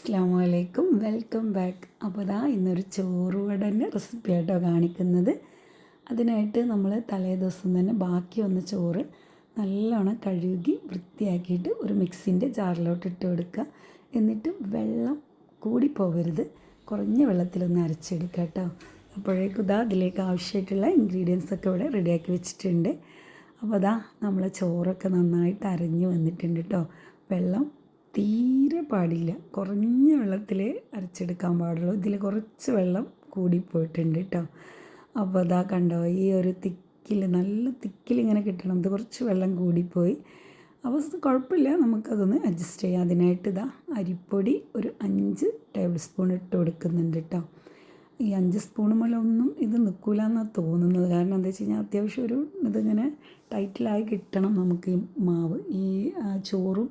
അസ്സലാമു welcome back. അപ്പോൾ ഇതാ ഇന്നൊരു ചോറുവടൻ്റെ റെസിപ്പി ആയിട്ടോ കാണിക്കുന്നത്. അതിനായിട്ട് നമ്മൾ തലേ ദിവസം തന്നെ ബാക്കി വന്ന ചോറ് നല്ലോണം കഴുകി വൃത്തിയാക്കിയിട്ട് ഒരു മിക്സിൻ്റെ ജാറിലോട്ട് ഇട്ട് കൊടുക്കുക. എന്നിട്ട് വെള്ളം കൂടി പോകരുത്, കുറഞ്ഞ വെള്ളത്തിലൊന്ന് അരച്ചെടുക്കുക കേട്ടോ. അപ്പോഴേക്കും ഇതാ അതിലേക്ക് ആവശ്യമായിട്ടുള്ള ഇൻഗ്രീഡിയൻസ് ഒക്കെ ഇവിടെ റെഡിയാക്കി വെച്ചിട്ടുണ്ട്. അപ്പോൾ അതാ നമ്മൾ ചോറൊക്കെ നന്നായിട്ട് അരഞ്ഞ് വന്നിട്ടുണ്ട് കേട്ടോ. വെള്ളം തീരെ പാടില്ല, കുറഞ്ഞ വെള്ളത്തിൽ അരച്ചെടുക്കാൻ പാടുള്ളൂ. ഇതിൽ കുറച്ച് വെള്ളം കൂടിപ്പോയിട്ടുണ്ട് കേട്ടോ. അപ്പോൾ അതാ കണ്ടോ, ഈ ഒരു നല്ല തിക്കിലിങ്ങനെ കിട്ടണം. ഇത് കുറച്ച് വെള്ളം കൂടിപ്പോയി. അപ്പോൾ കുഴപ്പമില്ല, നമുക്കതൊന്ന് അഡ്ജസ്റ്റ് ചെയ്യാം. അതിനായിട്ട് ഇതാ അരിപ്പൊടി ഒരു 5 ടേബിൾ സ്പൂൺ ഇട്ട് കൊടുക്കുന്നുണ്ട് കേട്ടോ. ഈ 5 സ്പൂൺ മുതലൊന്നും ഇത് നിൽക്കില്ല എന്നാണ് തോന്നുന്നത്. കാരണം എന്താ വെച്ച് കഴിഞ്ഞാൽ അത്യാവശ്യം ഒരു ഇതിങ്ങനെ ടൈറ്റിലായി കിട്ടണം നമുക്ക് ഈ മാവ്. ഈ ചോറും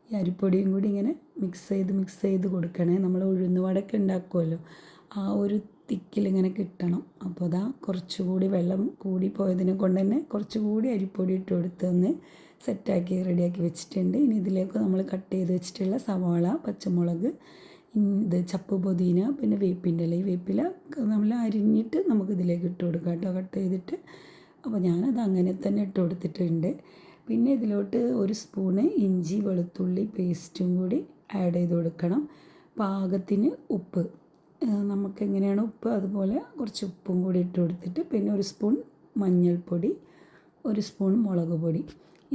ഈ അരിപ്പൊടിയും കൂടി ഇങ്ങനെ മിക്സ് ചെയ്ത് കൊടുക്കണേ. നമ്മൾ ഉഴുന്നുവടയൊക്കെ ഉണ്ടാക്കുമല്ലോ, ആ ഒരു തിക്കിലിങ്ങനെ കിട്ടണം. അപ്പോൾ അതാ കുറച്ചുകൂടി വെള്ളം കൂടി പോയതിനെ കൊണ്ട് തന്നെ കുറച്ചുകൂടി അരിപ്പൊടി ഇട്ട് കൊടുത്തൊന്ന് സെറ്റാക്കി റെഡിയാക്കി വെച്ചിട്ടുണ്ട്. ഇനി ഇതിലേക്ക് നമ്മൾ കട്ട് ചെയ്ത് വെച്ചിട്ടുള്ള സവാള, പച്ചമുളക്, ഇത് ചപ്പ് പുതിന, പിന്നെ വേപ്പിൻ്റെ ഇല. ഈ വേപ്പില നമ്മൾ അരിഞ്ഞിട്ട് നമുക്കിതിലേക്ക് ഇട്ട് കൊടുക്കാം കേട്ടോ, കട്ട് ചെയ്തിട്ട്. അപ്പോൾ ഞാനത് അങ്ങനെ തന്നെ ഇട്ട് കൊടുത്തിട്ടുണ്ട്. പിന്നെ ഇതിലോട്ട് 1 സ്പൂണ് ഇഞ്ചി വെളുത്തുള്ളി പേസ്റ്റും കൂടി ആഡ് ചെയ്ത് കൊടുക്കണം. പാകത്തിന് ഉപ്പ്, നമുക്കെങ്ങനെയാണ് ഉപ്പ് അതുപോലെ കുറച്ച് ഉപ്പും കൂടി ഇട്ട് കൊടുത്തിട്ട്, പിന്നെ 1 സ്പൂൺ മഞ്ഞൾപ്പൊടി, 1 സ്പൂൺ മുളക് പൊടി,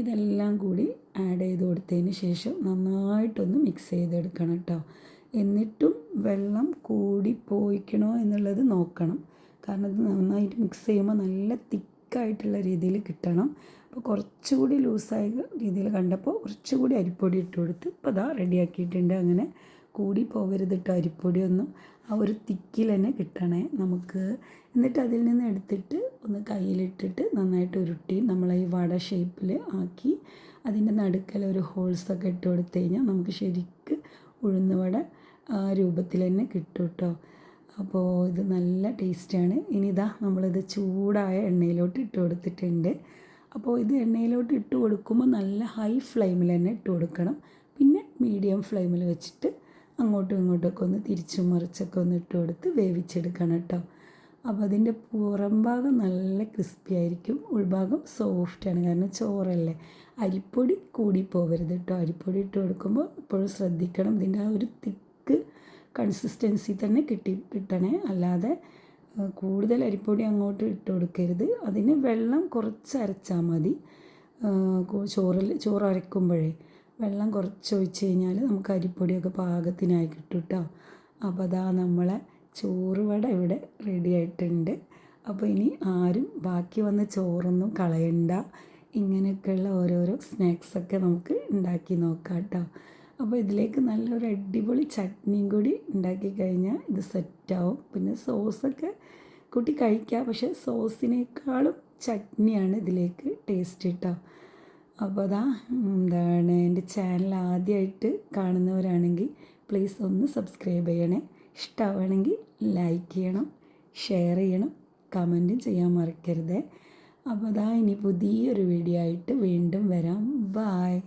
ഇതെല്ലാം കൂടി ആഡ് ചെയ്ത് കൊടുത്തതിന് ശേഷം നന്നായിട്ടൊന്ന് മിക്സ് ചെയ്തെടുക്കണം കേട്ടോ. എന്നിട്ടും വെള്ളം കൂടി പോയിക്കണോ എന്നുള്ളത് നോക്കണം. കാരണം ഇത് നന്നായിട്ട് മിക്സ് ചെയ്യുമ്പോൾ നല്ല തിക്കായിട്ടുള്ള രീതിയിൽ കിട്ടണം. അപ്പോൾ കുറച്ചുകൂടി ലൂസായ രീതിയിൽ കണ്ടപ്പോൾ കുറച്ചുകൂടി അരിപ്പൊടി ഇട്ട് കൊടുത്ത് ഇപ്പോൾ അതാ റെഡിയാക്കിയിട്ടുണ്ട്. അങ്ങനെ കൂടി പോകരുത് കേട്ടോ, അരിപ്പൊടിയൊന്നും ആ ഒരു തിക്കിൽ തന്നെ കിട്ടണേ നമുക്ക്. എന്നിട്ട് അതിൽ നിന്ന് എടുത്തിട്ട് ഒന്ന് കയ്യിലിട്ടിട്ട് നന്നായിട്ട് ഉരുട്ടി നമ്മൾ ഈ വട ഷേപ്പിൽ ആക്കി അതിൻ്റെ നടുക്കൽ ഒരു ഹോൾസൊക്കെ ഇട്ട് കൊടുത്തു കഴിഞ്ഞാൽ നമുക്ക് ശരിക്ക് ഉഴുന്നുവട ആ രൂപത്തിൽ തന്നെ കിട്ടും കേട്ടോ. അപ്പോൾ ഇത് നല്ല ടേസ്റ്റാണ്. ഇനി ഇതാ നമ്മളിത് ചൂടായ എണ്ണയിലോട്ട് ഇട്ട് കൊടുത്തിട്ടുണ്ട്. അപ്പോൾ ഇത് എണ്ണയിലോട്ട് ഇട്ട് കൊടുക്കുമ്പോൾ നല്ല ഹൈ ഫ്ലെയിമിൽ തന്നെ ഇട്ട് കൊടുക്കണം. പിന്നെ മീഡിയം ഫ്ലെയിമിൽ വെച്ചിട്ട് അങ്ങോട്ടും ഇങ്ങോട്ടൊക്കെ ഒന്ന് തിരിച്ചും മറിച്ചൊക്കെ ഒന്ന് ഇട്ട് കൊടുത്ത് വേവിച്ചെടുക്കണം കേട്ടോ. അപ്പോൾ അതിൻ്റെ പുറം ഭാഗം നല്ല ക്രിസ്പി ആയിരിക്കും, ഉൾഭാഗം സോഫ്റ്റാണ്. കാരണം ചോറല്ലേ. അരിപ്പൊടി കൂടി പോകരുത് കേട്ടോ. അരിപ്പൊടി ഇട്ട് കൊടുക്കുമ്പോൾ എപ്പോഴും ശ്രദ്ധിക്കണം, ഇതിൻ്റെ ആ ഒരു തിക്ക് കൺസിസ്റ്റൻസി തന്നെ കിട്ടണേ. അല്ലാതെ കൂടുതൽ അരിപ്പൊടി അങ്ങോട്ട് ഇട്ട് കൊടുക്കരുത്. അതിന് വെള്ളം കുറച്ച് അരച്ചാൽ മതി. ചോറ് അരയ്ക്കുമ്പോഴേ വെള്ളം കുറച്ച് ഒഴിച്ച് കഴിഞ്ഞാൽ നമുക്ക് അരിപ്പൊടിയൊക്കെ പാകത്തിനായി കിട്ടും കേട്ടോ. അപ്പോൾ അതാ നമ്മളെ ചോറുവട ഇവിടെ റെഡി ആയിട്ടുണ്ട്. അപ്പോൾ ഇനി ആരും ബാക്കി വന്ന ചോറൊന്നും കളയണ്ട. ഇങ്ങനെയൊക്കെയുള്ള ഓരോരോ സ്നാക്സൊക്കെ നമുക്ക് ഉണ്ടാക്കി നോക്കാം കേട്ടോ. അപ്പോൾ ഇതിലേക്ക് നല്ലൊരു അടിപൊളി ചട്നിയും കൂടി ഉണ്ടാക്കി കഴിഞ്ഞാൽ ഇത് സെറ്റാവും. പിന്നെ സോസൊക്കെ കൂട്ടി കഴിക്കാം, പക്ഷേ സോസിനേക്കാളും ചട്നിയാണ് ഇതിലേക്ക് ടേസ്റ്റ് കേട്ടോ. അപ്പോൾ അതാ എൻ്റെ ചാനൽ ആദ്യമായിട്ട് കാണുന്നവരാണെങ്കിൽ പ്ലീസ് ഒന്ന് സബ്സ്ക്രൈബ് ചെയ്യണേ. ഇഷ്ടമാണെങ്കിൽ ലൈക്ക് ചെയ്യണം, ഷെയർ ചെയ്യണം, കമൻറ്റും ചെയ്യാൻ മറക്കരുതേ. അപ്പോൾ അതാ ഇനി പുതിയൊരു വീഡിയോ ആയിട്ട് വീണ്ടും വരാം. ബായ്.